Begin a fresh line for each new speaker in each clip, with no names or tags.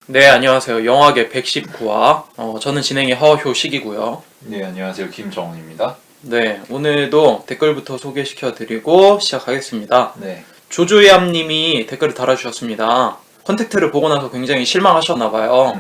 네, 안녕하세요. 영화계 119화. 저는 진행의 허효식이고요.
네, 안녕하세요. 김정훈입니다.
네, 오늘도 댓글부터 소개시켜드리고 시작하겠습니다.
네.
조조얌님이 댓글을 달아주셨습니다. 컨택트를 보고 나서 굉장히 실망하셨나봐요.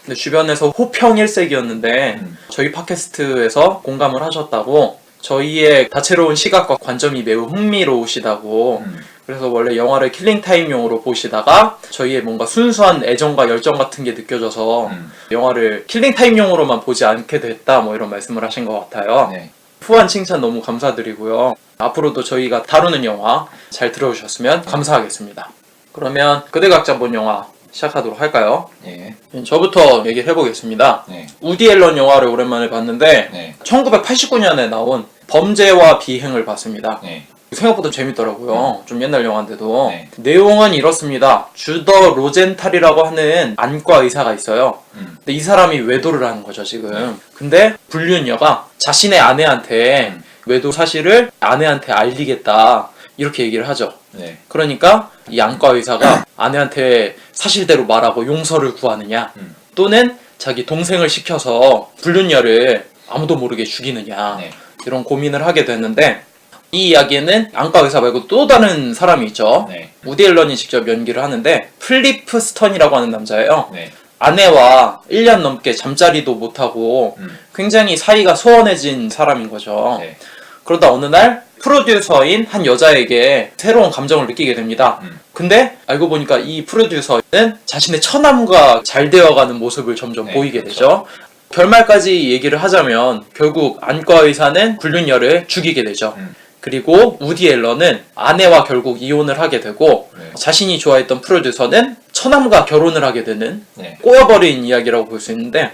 근데 주변에서 호평일색이었는데 저희 팟캐스트에서 공감을 하셨다고, 저희의 다채로운 시각과 관점이 매우 흥미로우시다고, 그래서 원래 영화를 킬링타임용으로 보시다가 저희의 뭔가 순수한 애정과 열정 같은 게 느껴져서 영화를 킬링타임용으로만 보지 않게 됐다, 뭐 이런 말씀을 하신 것 같아요.
네.
후한 칭찬 너무 감사드리고요. 앞으로도 저희가 다루는 영화 잘 들어주셨으면 감사하겠습니다. 그러면 그대 각자 본 영화 시작하도록 할까요?
네.
저부터 얘기를 해보겠습니다.
네.
우디 앨런 영화를 오랜만에 봤는데
네.
1989년에 나온 범죄와 비행을 봤습니다.
네.
생각보다 재밌더라고요. 좀 옛날 영화인데도.
네.
내용은 이렇습니다. 주더 로젠탈이라고 하는 안과 의사가 있어요. 근데 이 사람이 외도를 하는 거죠, 지금. 근데 불륜녀가 자신의 아내한테 외도 사실을 아내한테 알리겠다, 이렇게 얘기를 하죠.
네.
그러니까 이 안과 의사가 아내한테 사실대로 말하고 용서를 구하느냐, 또는 자기 동생을 시켜서 불륜녀를 아무도 모르게 죽이느냐,
네.
이런 고민을 하게 됐는데, 이 이야기에는 안과 의사 말고 또 다른 사람이 있죠.
네.
우디 앨런이 직접 연기를 하는데 플리프 스턴이라고 하는 남자예요.
네.
아내와 1년 넘게 잠자리도 못하고 굉장히 사이가 소원해진 사람인 거죠.
네.
그러다 어느 날 프로듀서인 한 여자에게 새로운 감정을 느끼게 됩니다. 근데 알고 보니까 이 프로듀서는 자신의 처남과 잘 되어가는 모습을 점점
네,
보이게
그렇죠.
되죠. 결말까지 얘기를 하자면 결국 안과 의사는 불륜녀를 죽이게 되죠. 그리고 우디 앨런은 아내와 결국 이혼을 하게 되고,
네.
자신이 좋아했던 프로듀서는 처남과 결혼을 하게 되는
네.
꼬여버린 이야기라고 볼 수 있는데,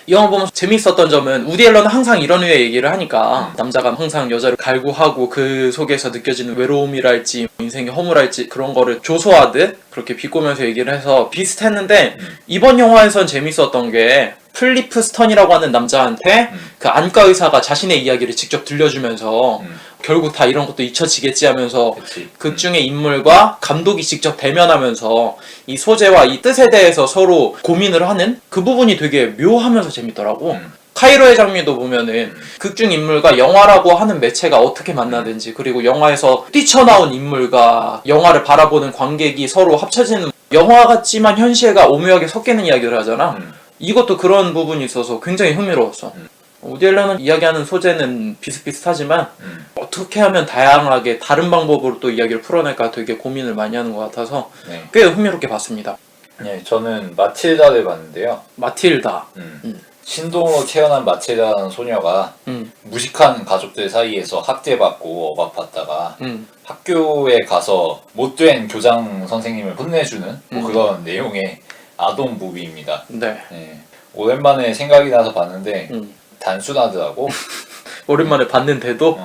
이 영화 보면서 재밌었던 점은 우디 앨런은 항상 이런 류의 얘기를 하니까 남자가 항상 여자를 갈구하고 그 속에서 느껴지는 외로움이랄지 인생의 허물할지 그런 거를 조소하듯 그렇게 비꼬면서 얘기를 해서 비슷했는데, 이번 영화에선 재밌었던 게 플리프 스턴이라고 하는 남자한테 그 안과 의사가 자신의 이야기를 직접 들려주면서 결국 다 이런 것도 잊혀지겠지 하면서
그치.
극 중의 인물과 감독이 직접 대면하면서 이 소재와 이 뜻에 대해서 서로 고민을 하는 그 부분이 되게 묘하면서 재밌더라고. 카이로의 장미도 보면은 극중 인물과 영화라고 하는 매체가 어떻게 만나든지, 그리고 영화에서 뛰쳐나온 인물과 영화를 바라보는 관객이 서로 합쳐지는, 영화 같지만 현실과 오묘하게 섞이는 이야기를 하잖아. 이것도 그런 부분이 있어서 굉장히 흥미로웠어. 우디 앨런은 이야기하는 소재는 비슷비슷하지만 어떻게 하면 다양하게 다른 방법으로 또 이야기를 풀어낼까 되게 고민을 많이 하는 것 같아서
네.
꽤 흥미롭게 봤습니다.
네, 저는 마틸다를 봤는데요.
마틸다.
신동으로 태어난 마틸다라는 소녀가 무식한 가족들 사이에서 학대받고 억압받다가 학교에 가서 못된 교장 선생님을 혼내주는 뭐 그런 내용의 아동 무비입니다.
네.
네. 오랜만에 생각이 나서 봤는데 단순하더라고.
오랜만에 봤는데도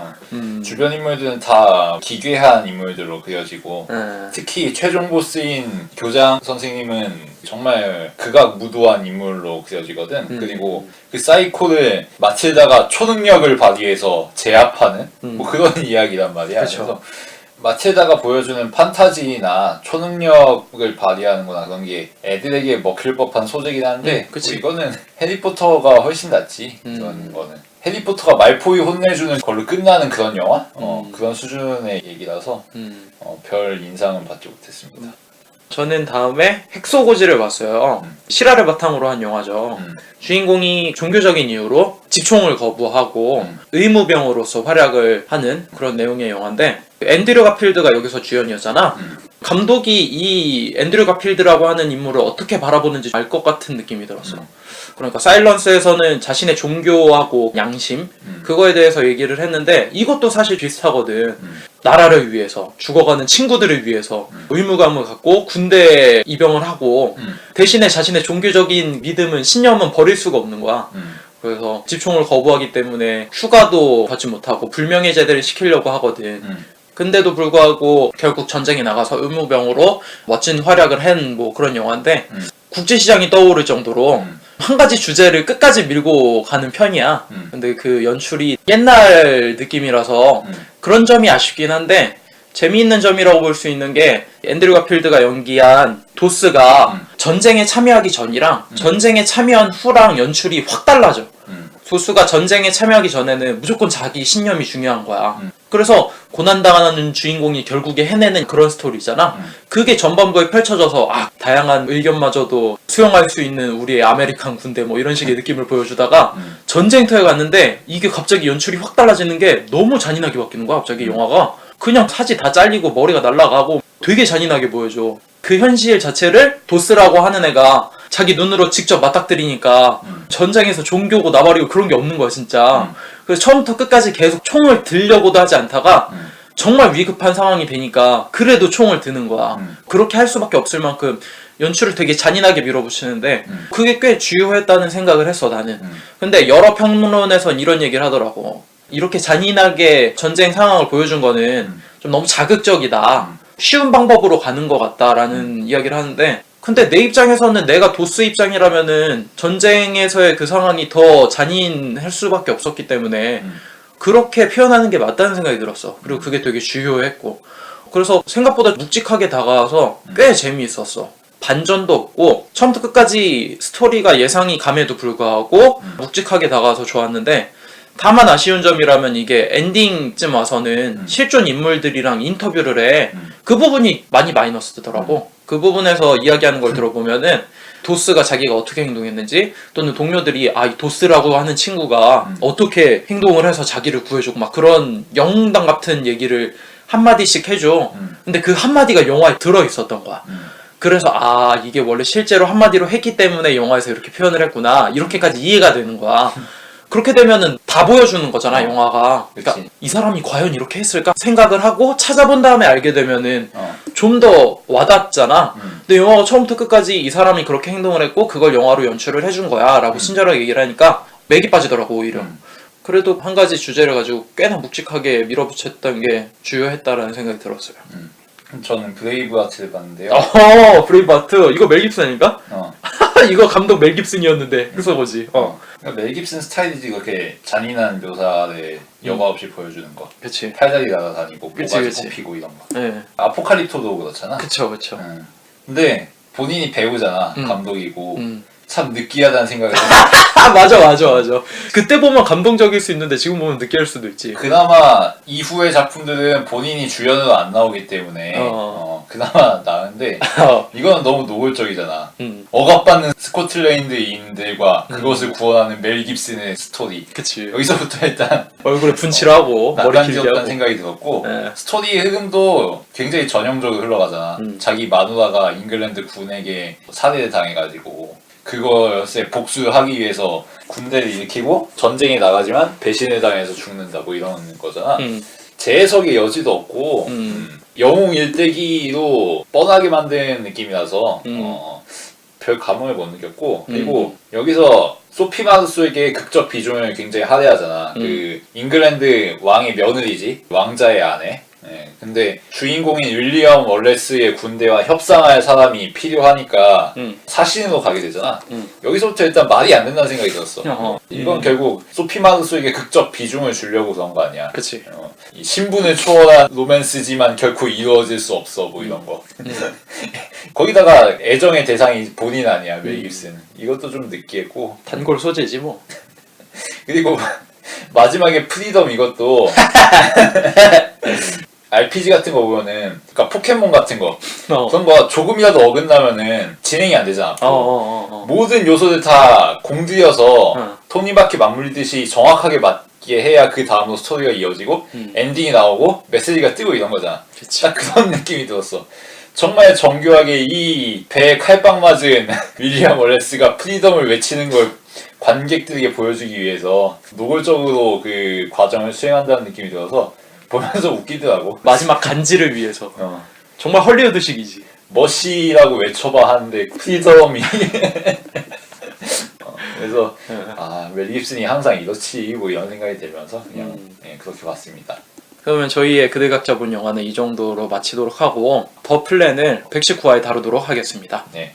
주변 인물들은 다 기괴한 인물들로 그려지고
네.
특히 최종 보스인 교장 선생님은 정말 극악무도한 인물로 그려지거든. 그리고 그 사이코를 마틸다가 초능력을 발휘해서 제압하는 뭐 그런 이야기란 말이야.
그쵸.
그래서 마틸다가 보여주는 판타지나 초능력을 발휘하는 거나 그런 게 애들에게 먹힐 법한 소재긴 한데
그치.
뭐 이거는 해리포터가 훨씬 낫지. 그런 거는 해리포터가 말포이 혼내주는 걸로 끝나는 그런 영화? 그런 수준의 얘기라서 별 인상은 받지 못했습니다.
저는 다음에 핵소고지를 봤어요. 실화를 바탕으로 한 영화죠. 주인공이 종교적인 이유로 집총을 거부하고 의무병으로서 활약을 하는 그런 내용의 영화인데, 앤드류 가필드가 여기서 주연이었잖아. 감독이 이 앤드류 가필드라고 하는 인물을 어떻게 바라보는지 알 것 같은 느낌이 들었어. 그러니까 사일런스에서는 자신의 종교하고 양심, 그거에 대해서 얘기를 했는데 이것도 사실 비슷하거든. 나라를 위해서, 죽어가는 친구들을 위해서 의무감을 갖고 군대에 입영을 하고 대신에 자신의 종교적인 믿음은, 신념은 버릴 수가 없는 거야. 그래서 집총을 거부하기 때문에 휴가도 받지 못하고 불명예제대를 시키려고 하거든. 근데도 불구하고 결국 전쟁에 나가서 의무병으로 멋진 활약을 한 뭐 그런 영화인데, 국제시장이 떠오를 정도로 한 가지 주제를 끝까지 밀고 가는 편이야. 근데 그 연출이 옛날 느낌이라서 그런 점이 아쉽긴 한데, 재미있는 점이라고 볼 수 있는 게 앤드류 가필드가 연기한 도스가 전쟁에 참여하기 전이랑 전쟁에 참여한 후랑 연출이 확 달라져. 도스가 전쟁에 참여하기 전에는 무조건 자기 신념이 중요한 거야. 그래서 고난당하는 주인공이 결국에 해내는 그런 스토리잖아. 그게 전반부에 펼쳐져서 다양한 의견마저도 수용할 수 있는 우리의 아메리칸 군대 뭐 이런 식의 느낌을 보여주다가 전쟁터에 갔는데 이게 갑자기 연출이 확 달라지는 게 너무 잔인하게 바뀌는 거야. 갑자기 영화가 그냥 사지 다 잘리고 머리가 날아가고 되게 잔인하게 보여줘. 그 현실 자체를 도스라고 하는 애가 자기 눈으로 직접 맞닥뜨리니까 전장에서 종교고 나발이고 그런 게 없는 거야 진짜. 그래서 처음부터 끝까지 계속 총을 들려고도 하지 않다가 정말 위급한 상황이 되니까 그래도 총을 드는 거야. 그렇게 할 수밖에 없을 만큼 연출을 되게 잔인하게 밀어붙이는데 그게 꽤 주요했다는 생각을 했어 나는. 근데 여러 평론에선 이런 얘기를 하더라고. 이렇게 잔인하게 전쟁 상황을 보여준 거는 좀 너무 자극적이다. 쉬운 방법으로 가는 것 같다라는 이야기를 하는데, 근데 내 입장에서는 내가 도스 입장이라면은 전쟁에서의 그 상황이 더 잔인할 수밖에 없었기 때문에 그렇게 표현하는 게 맞다는 생각이 들었어. 그리고 그게 되게 주요했고, 그래서 생각보다 묵직하게 다가와서 꽤 재미있었어. 반전도 없고 처음부터 끝까지 스토리가 예상이 감에도 불구하고 묵직하게 다가와서 좋았는데, 다만 아쉬운 점이라면 이게 엔딩쯤 와서는 실존 인물들이랑 인터뷰를 해. 그 부분이 많이 마이너스더라고. 그 부분에서 이야기하는 걸 들어보면은 도스가 자기가 어떻게 행동했는지, 또는 동료들이 이 도스라고 하는 친구가 어떻게 행동을 해서 자기를 구해주고 막 그런 영웅당 같은 얘기를 한마디씩 해줘. 근데 그 한마디가 영화에 들어있었던 거야. 그래서 이게 원래 실제로 한마디로 했기 때문에 영화에서 이렇게 표현을 했구나, 이렇게까지 이해가 되는 거야. 그렇게 되면은 다 보여주는 거잖아 영화가. 그러니까 이 사람이 과연 이렇게 했을까 생각을 하고 찾아본 다음에 알게 되면은 좀 더 와닿잖아. 근데 영화가 처음부터 끝까지 이 사람이 그렇게 행동을 했고 그걸 영화로 연출을 해준 거야 라고 친절하게 얘기를 하니까 맥이 빠지더라고 오히려. 그래도 한 가지 주제를 가지고 꽤나 묵직하게 밀어붙였던 게 주요했다라는 생각이 들었어요.
저는 브레이브하트를 봤는데요.
브레이브하트 이거 멜 깁슨 아닌가? 이거 감독 멜 깁슨이었는데 그래서 뭐지?
그러니까 멜 깁슨 스타일이지, 그렇게 잔인한 묘사를 여과 없이 보여주는 거.
그치.
팔다리 날아다니고
그치,
모가지
그치.
뽑히고 이런 거.
네.
아포칼립토도 그렇잖아.
그쵸.
근데 본인이 배우잖아. 감독이고. 참 느끼하다는 생각을
맞아. 그때 보면 감동적일 수 있는데 지금 보면 느끼할 수도 있지.
그나마 이후의 작품들은 본인이 주연으로 안 나오기 때문에 그나마 나은데 이거는 너무 노골적이잖아. 억압받는 스코틀랜드인들과 그것을 구원하는 멜 깁슨의 스토리.
그치.
여기서부터 일단
얼굴에 분칠하고 머리 길게
낯간지럽다는
하고.
생각이 들었고,
네.
스토리의 흐름도 굉장히 전형적으로 흘러가잖아. 자기 마누라가 잉글랜드 군에게 살해를 당해가지고 그것에 복수하기 위해서 군대를 일으키고 전쟁에 나가지만 배신을 당해서 죽는다 뭐 이런 거잖아. 재해석의 여지도 없고 영웅 일대기로 뻔하게 만든 느낌이라서 별 감흥을 못 느꼈고, 그리고 여기서 소피 마르소에게 극적 비중을 굉장히 할애하잖아. 그 잉글랜드 왕의 며느리지, 왕자의 아내. 네. 근데 주인공인 윌리엄 월레스의 군대와 협상할 사람이 필요하니까 사신으로 가게 되잖아. 여기서부터 일단 말이 안 된다는 생각이 들었어. 이건 결국 소피 마르소에게 극적 비중을 주려고 그런 거 아니야.
그치.
이 신분을 초월한 로맨스지만 결코 이루어질 수 없어 뭐 이런 거. 거기다가 애정의 대상이 본인 아니야, 멜 깁슨. 이것도 좀 느끼했고.
단골 소재지 뭐.
그리고 마지막에 프리덤 이것도 RPG 같은 거 보면은, 그러니까 포켓몬 같은 거 그런 거 조금이라도 어긋나면은 진행이 안 되잖아. 모든 요소를 다 공들여서 톱니바퀴 맞물리듯이 정확하게 맞게 해야 그 다음으로 스토리가 이어지고 엔딩이 나오고 메시지가 뜨고 이런 거잖아.
그치.
딱 그런 느낌이 들었어. 정말 정교하게 이 배에 칼빵 맞은 윌리엄 월레스가 프리덤을 외치는 걸 관객들에게 보여주기 위해서 노골적으로 그 과정을 수행한다는 느낌이 들어서 보면서 웃기더라고.
마지막 간지를 위해서. 정말 헐리우드식이지.
머시라고 외쳐봐 하는데 프리덤이 그래서 멜 깁슨이 항상 이렇지 뭐 이런 생각이 들면서 그냥 그렇게 봤습니다.
그러면 저희의 그대 각자 본 영화는 이 정도로 마치도록 하고 더 플랜을 119화에 다루도록 하겠습니다.
네.